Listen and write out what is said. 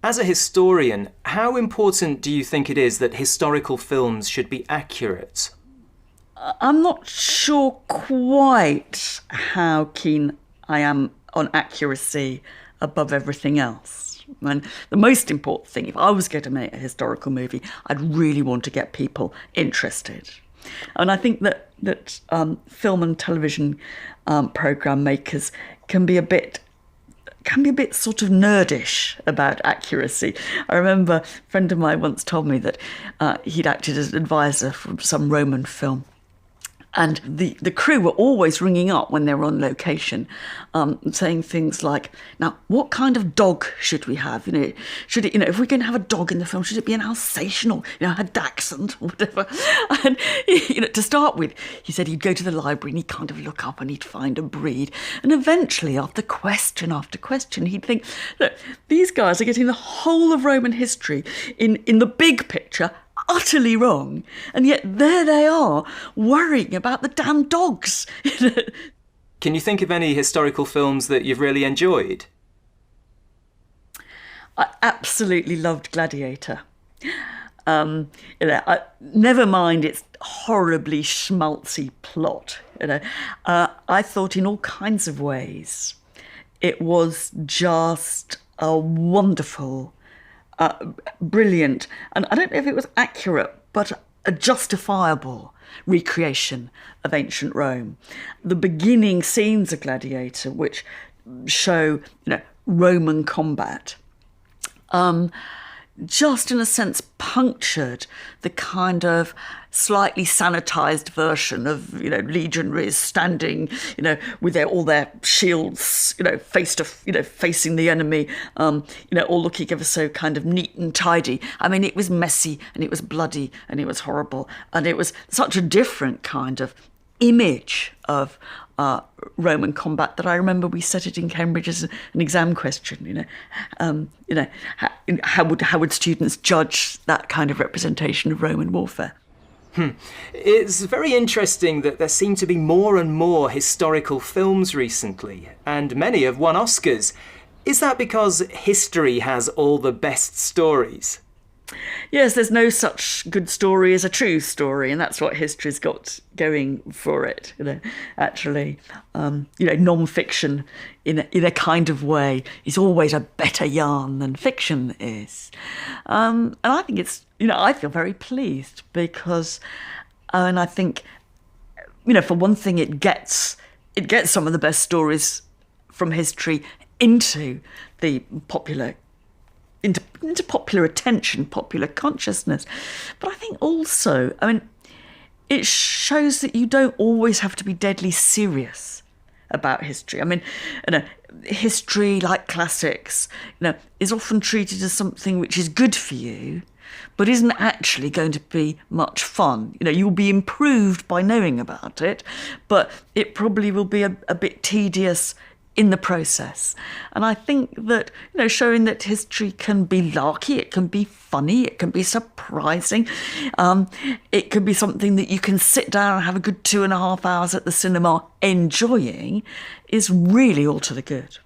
As a historian, how important do you think it is that historical films should be accurate? I'm not sure quite how keen I am on accuracy above everything else. And the most important thing, if I was going to make a historical movie, I'd really want to get people interested. And I think that film and television programme makers can be a bit sort of nerdish about accuracy. I remember a friend of mine once told me that he'd acted as an advisor for some Roman film. And the crew were always ringing up when they were on location, saying things like, "Now, what kind of dog should we have? Should it, if we're going to have a dog in the film, should it be an Alsatian or, a Dachshund or whatever?" And, to start with, he said he'd go to the library and he'd kind of look up and he'd find a breed. And eventually, after question after question, he'd think, look, these guys are getting the whole of Roman history in the big picture utterly wrong, and yet there they are worrying about the damn dogs. Can you think of any historical films that you've really enjoyed? I absolutely loved Gladiator. Never mind its horribly schmaltzy plot. I thought in all kinds of ways it was just a wonderful, brilliant, and I don't know if it was accurate, but a justifiable recreation of ancient Rome. The beginning scenes of Gladiator, which show, Roman combat, just in a sense punctured the kind of slightly sanitized version of, legionaries standing, with all their shields, facing the enemy, all looking ever so kind of neat and tidy. I mean, it was messy and it was bloody and it was horrible, and it was such a different kind of image of Roman combat that I remember we set it in Cambridge as an exam question. How would students judge that kind of representation of Roman warfare? It's very interesting that there seem to be more and more historical films recently, and many have won Oscars. Is that because history has all the best stories? Yes, there's no such good story as a true story, and that's what history's got going for it. Actually, non-fiction in a kind of way is always a better yarn than fiction is, and I think it's I feel very pleased because, and I think for one thing, it gets some of the best stories from history into the popular. Into popular attention, popular consciousness. But I think also, it shows that you don't always have to be deadly serious about history. History, like classics, is often treated as something which is good for you, but isn't actually going to be much fun. You'll be improved by knowing about it, but it probably will be a bit tedious in the process. And I think that, showing that history can be larky, it can be funny, it can be surprising, it can be something that you can sit down and have a good 2.5 hours at the cinema enjoying, is really all to the good.